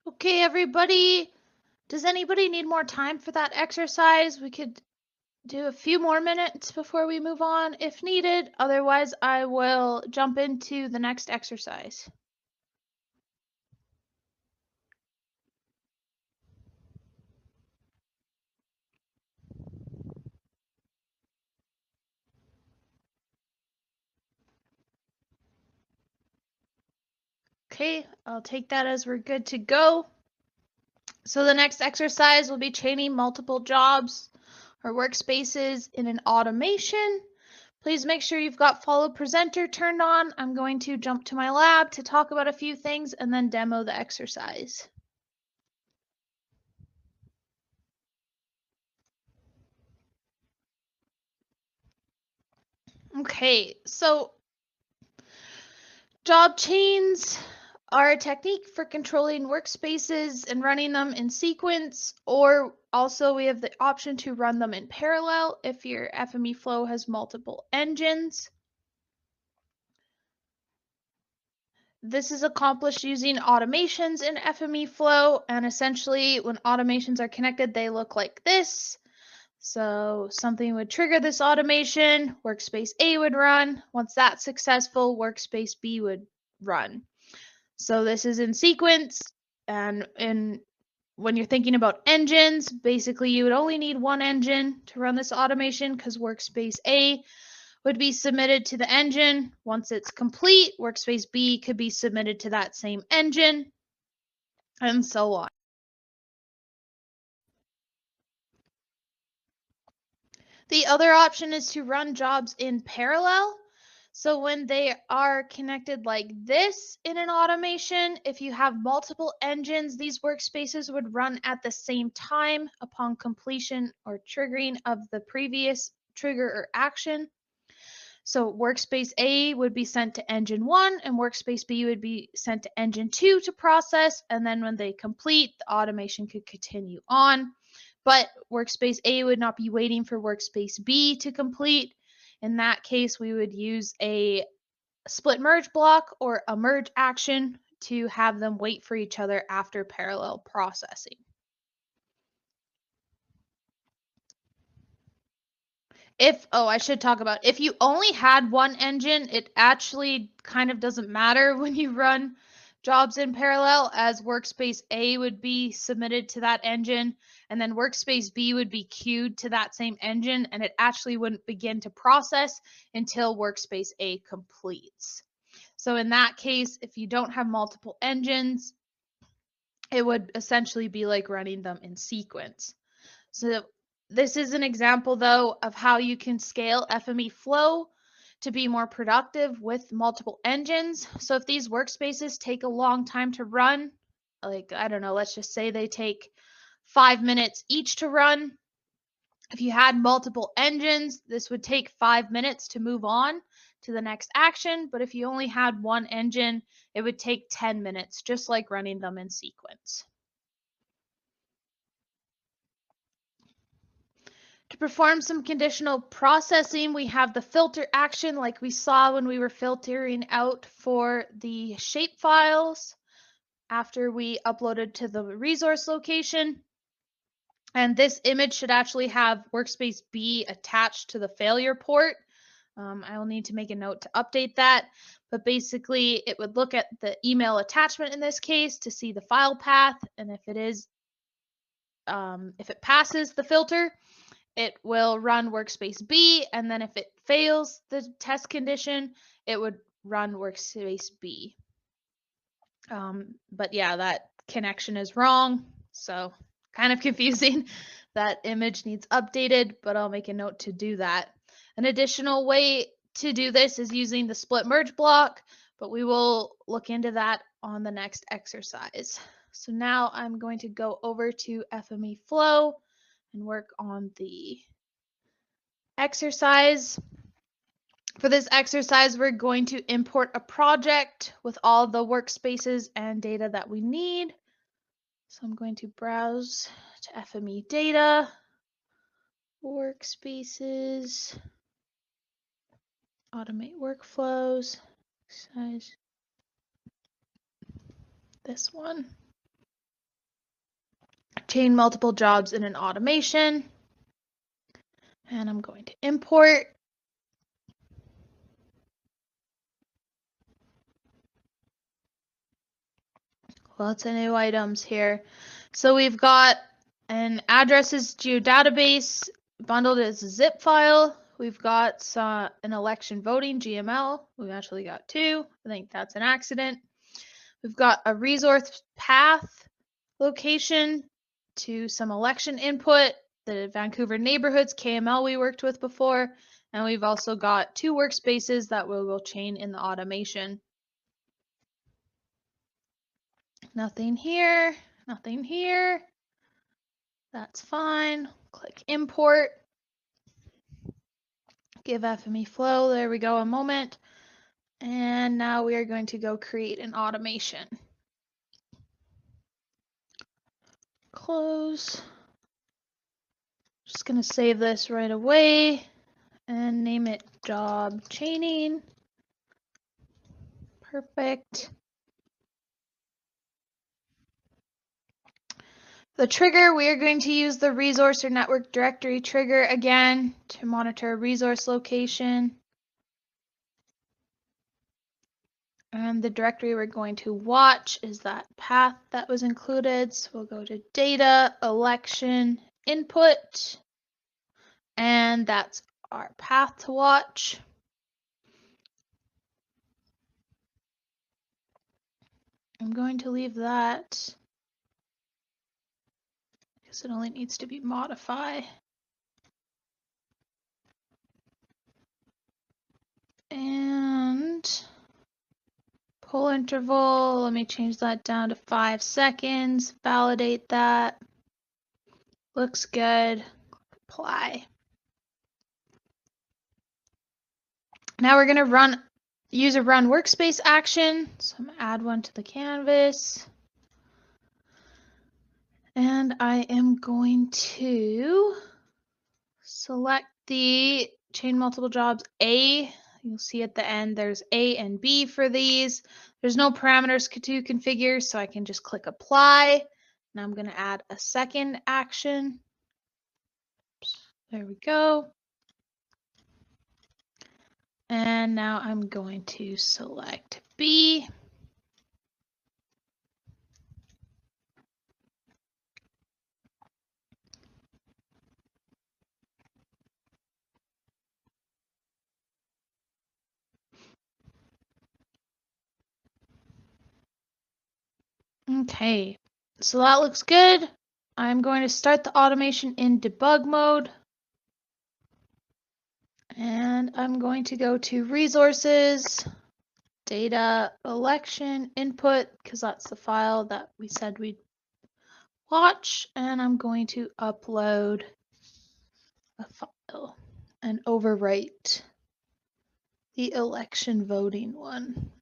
Okay, everybody. Does anybody need more time for that exercise? We could do a few more minutes before we move on if needed. Otherwise, I will jump into the next exercise. Okay, I'll take that as we're good to go. So the next exercise will be chaining multiple jobs or workspaces in an automation. Please make sure you've got follow presenter turned on. I'm going to jump to my lab to talk about a few things and then demo the exercise. Okay, so job chains are a technique for controlling workspaces and running them in sequence, or also we have the option to run them in parallel if your FME flow has multiple engines. This is accomplished using automations in FME flow, and essentially when automations are connected, they look like this. So something would trigger this automation, workspace A would run. Once that's successful, workspace B would run. So this is in sequence, and when you're thinking about engines, basically you would only need one engine to run this automation because workspace A would be submitted to the engine. Once it's complete, workspace B could be submitted to that same engine, and so on. The other option is to run jobs in parallel. So when they are connected like this in an automation, if you have multiple engines, these workspaces would run at the same time upon completion or triggering of the previous trigger or action. So workspace A would be sent to engine 1 and workspace B would be sent to engine 2 to process, and then when they complete, the automation could continue on. But workspace A would not be waiting for workspace B to complete. In that case, we would use a split merge block or a merge action to have them wait for each other after parallel processing. I should talk about if you only had one engine, it actually kind of doesn't matter when you run jobs in parallel, as workspace A would be submitted to that engine and then workspace B would be queued to that same engine, and it actually wouldn't begin to process until workspace A completes. So in that case, if you don't have multiple engines, it would essentially be like running them in sequence. So this is an example, though, of how you can scale FME flow to be more productive with multiple engines. So if these workspaces take a long time to run, like, I don't know, let's just say they take 5 minutes each to run. If you had multiple engines, this would take 5 minutes to move on to the next action. But if you only had one engine, it would take 10 minutes, just like running them in sequence. To perform some conditional processing, we have the filter action like we saw when we were filtering out for the shape files after we uploaded to the resource location. And this image should actually have workspace B attached to the failure port. I will need to make a note to update that. But basically, it would look at the email attachment in this case to see the file path. And if it passes the filter, it will run workspace B, and then if it fails the test condition, it would run workspace B. But yeah, that connection is wrong, so kind of confusing. That image needs updated, but I'll make a note to do that. An additional way to do this is using the split merge block, but we will look into that on the next exercise. So now I'm going to go over to FME Flow and work on the exercise. For this exercise, we're going to import a project with all the workspaces and data that we need. So I'm going to browse to FME data, workspaces, automate workflows, size, this one. chain multiple jobs in an automation. And I'm going to import. Lots of new items here. So we've got an addresses geodatabase bundled as a zip file. We've got an election voting GML. We've actually got two. I think that's an accident. We've got a resource path location to some election input, the Vancouver neighborhoods KML we worked with before, and we've also got two workspaces that we will chain in the automation. Nothing here, nothing here. That's fine. Click import. Give FME flow. There we go, a moment. And now we are going to go create an automation. Close. Just going to save this right away and name it job chaining. Perfect. The trigger, we are going to use the resource or network directory trigger again to monitor a resource location. And the directory we're going to watch is that path that was included. So we'll go to data, election, input, and that's our path to watch. I'm going to leave that because it only needs to be modify. And pull interval, let me change that down to 5 seconds, validate that. Looks good, apply. Now we're gonna use a run workspace action. So I'm gonna add one to the canvas. And I am going to select the chain multiple jobs A. You'll see at the end there's A and B for these. There's no parameters to configure, so I can just click apply. Now I'm going to add a second action. Oops, there we go. And now I'm going to select B. Okay, so that looks good. I'm going to start the automation in debug mode. And I'm going to go to resources, data, election, input, because that's the file that we said we'd watch. And I'm going to upload a file and overwrite the election voting one.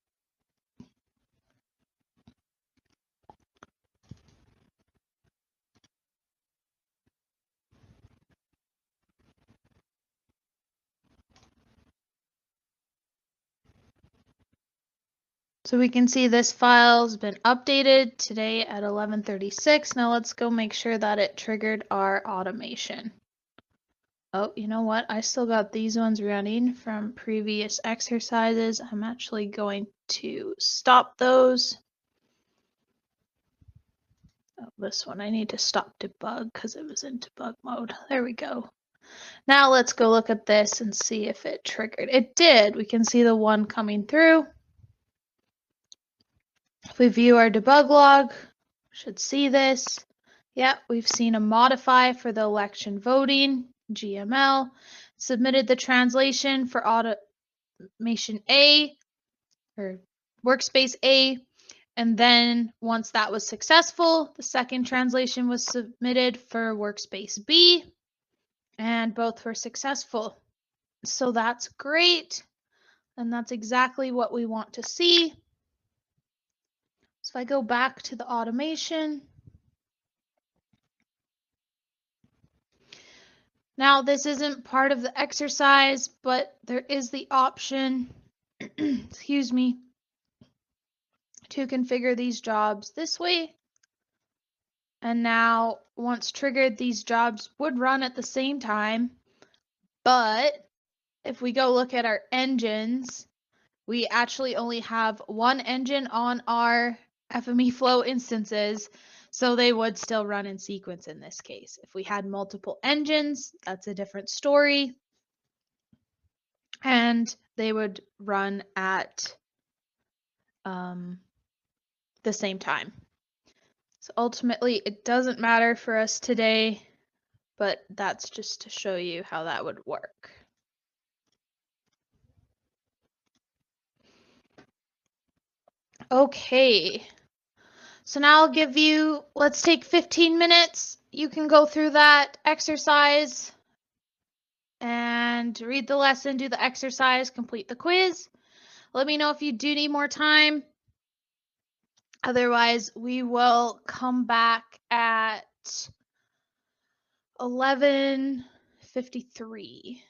So we can see this file has been updated today at 11:36. Now let's go make sure that it triggered our automation. Oh, you know what? I still got these ones running from previous exercises. I'm actually going to stop those. Oh, this one, I need to stop debug because it was in debug mode. There we go. Now let's go look at this and see if it triggered. It did. We can see the one coming through. If we view our debug log, we should see this. Yep, we've seen a modify for the election voting, GML, submitted the translation for automation A, or workspace A, and then once that was successful, the second translation was submitted for workspace B, and both were successful. So that's great, and that's exactly what we want to see. So if I go back to the automation, now this isn't part of the exercise, but there is the option, excuse me, to configure these jobs this way. And now, once triggered, these jobs would run at the same time. But if we go look at our engines, we actually only have one engine on our FME flow instances, so they would still run in sequence in this case. If we had multiple engines, that's a different story. And they would run at the same time. So ultimately, it doesn't matter for us today, but that's just to show you how that would work. Okay, so now I'll give you, let's take 15 minutes. You can go through that exercise and read the lesson, do the exercise, complete the quiz. Let me know if you do need more time. Otherwise, we will come back at 11:53.